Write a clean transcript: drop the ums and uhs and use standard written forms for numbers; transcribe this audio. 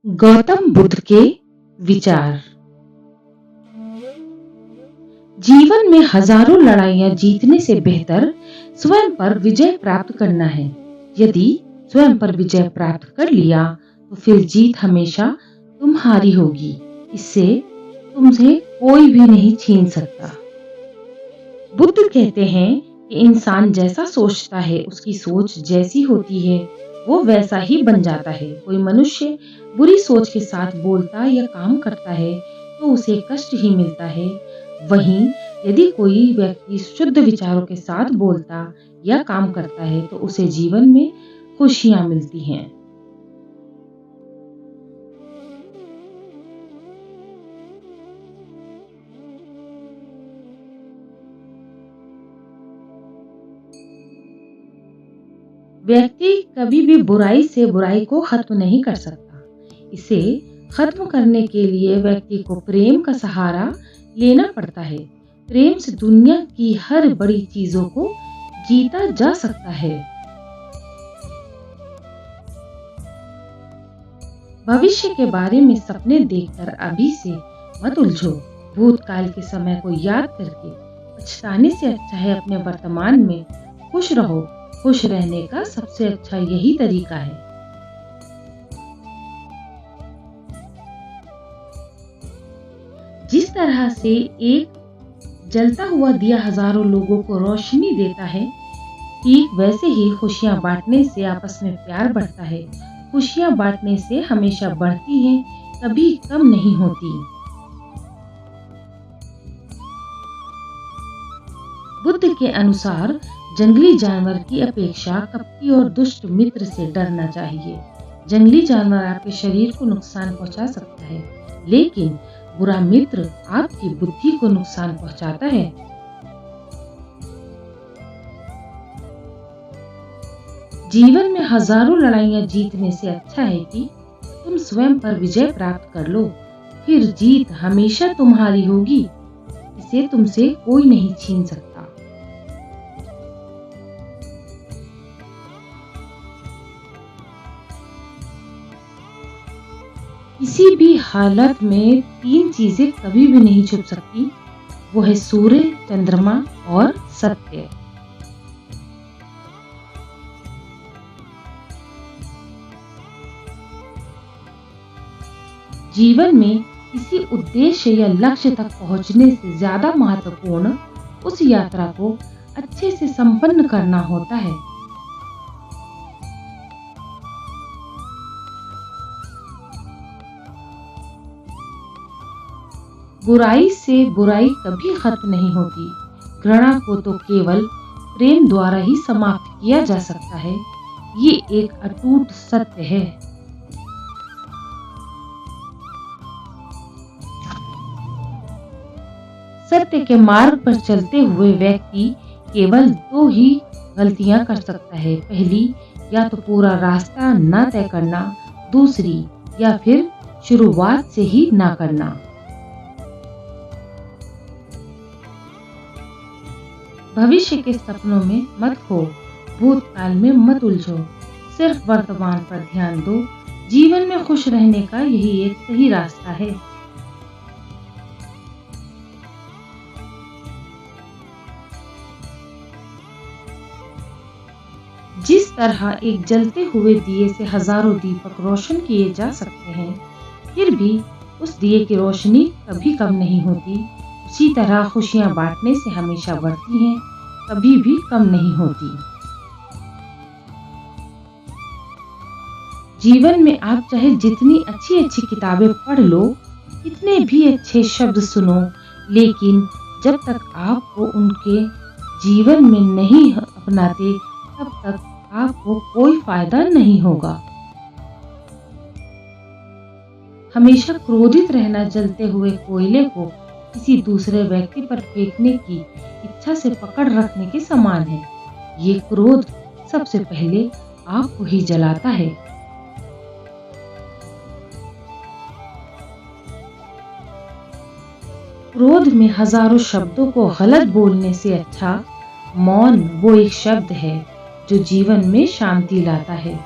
गौतम बुद्ध के विचार। जीवन में हजारों लड़ाइयां जीतने से बेहतर स्वयं पर विजय प्राप्त करना है। यदि स्वयं पर विजय प्राप्त कर लिया तो फिर जीत हमेशा तुम्हारी होगी। इससे तुमसे कोई भी नहीं छीन सकता। बुद्ध कहते हैं कि इंसान जैसा सोचता है, उसकी सोच जैसी होती है वो वैसा ही बन जाता है। कोई मनुष्य बुरी सोच के साथ बोलता या काम करता है तो उसे कष्ट ही मिलता है। वहीं यदि कोई व्यक्ति शुद्ध विचारों के साथ बोलता या काम करता है तो उसे जीवन में खुशियां मिलती हैं। व्यक्ति कभी भी बुराई से बुराई को खत्म नहीं कर सकता। इसे खत्म करने के लिए व्यक्ति को प्रेम का सहारा लेना पड़ता है। प्रेम से दुनिया की हर बड़ी चीजों को जीता जा सकता है। भविष्य के बारे में सपने देखकर अभी से मत उलझो। भूतकाल के समय को याद करके पछताने से अच्छा है अपने वर्तमान में खुश रहो। खुश रहने का सबसे अच्छा यही तरीका है। जिस तरह से एक जलता हुआ दिया हजारों लोगों को रोशनी देता है, ठीक वैसे ही खुशियां बांटने से आपस में प्यार बढ़ता है। खुशियां बांटने से हमेशा बढ़ती हैं, कभी कम नहीं होती। बुद्ध के अनुसार जंगली जानवर की अपेक्षा कपटी और दुष्ट मित्र से डरना चाहिए। जंगली जानवर आपके शरीर को नुकसान पहुंचा सकता है, लेकिन बुरा मित्र आपकी बुद्धि को नुकसान पहुंचाता है। जीवन में हजारों लड़ाइयां जीतने से अच्छा है कि तुम स्वयं पर विजय प्राप्त कर लो। फिर जीत हमेशा तुम्हारी होगी। इसे तुमसे कोई नहीं छीन सकता। किसी भी हालत में तीन चीजें कभी भी नहीं छुप सकती, वो है सूर्य, चंद्रमा और सत्य। जीवन में किसी उद्देश्य या लक्ष्य तक पहुंचने से ज्यादा महत्वपूर्ण उस यात्रा को अच्छे से संपन्न करना होता है। बुराई से बुराई कभी खत्म नहीं होती। घृणा को तो केवल प्रेम द्वारा ही समाप्त किया जा सकता है। ये एक अटूट सत्य है। सत्य के मार्ग पर चलते हुए व्यक्ति केवल दो ही गलतियां कर सकता है। पहली, या तो पूरा रास्ता ना तय करना, दूसरी या फिर शुरुआत से ही ना करना। भविष्य के सपनों में मत खो, भूतकाल में मत उलझो, सिर्फ वर्तमान पर ध्यान दो। जीवन में खुश रहने का यही एक सही रास्ता है। जिस तरह एक जलते हुए दिए से हजारों दीपक रोशन किए जा सकते हैं, फिर भी उस दिए की रोशनी कभी कम नहीं होती, उसी तरह खुशियां बांटने से हमेशा बढ़ती हैं, कभी भी कम नहीं होती। जीवन में आप चाहे जितनी अच्छी अच्छी किताबें पढ़ लो, कितने भी अच्छे शब्द सुनो, लेकिन जब तक आपको उनके जीवन में नहीं अपनाते तब तक आपको कोई फायदा नहीं होगा। हमेशा क्रोधित रहना जलते हुए कोयले को किसी दूसरे व्यक्ति पर फेंकने की इच्छा से पकड़ रखने के समान है। ये क्रोध सबसे पहले आपको ही जलाता है। क्रोध में हजारों शब्दों को गलत बोलने से अच्छा मौन वो एक शब्द है जो जीवन में शांति लाता है।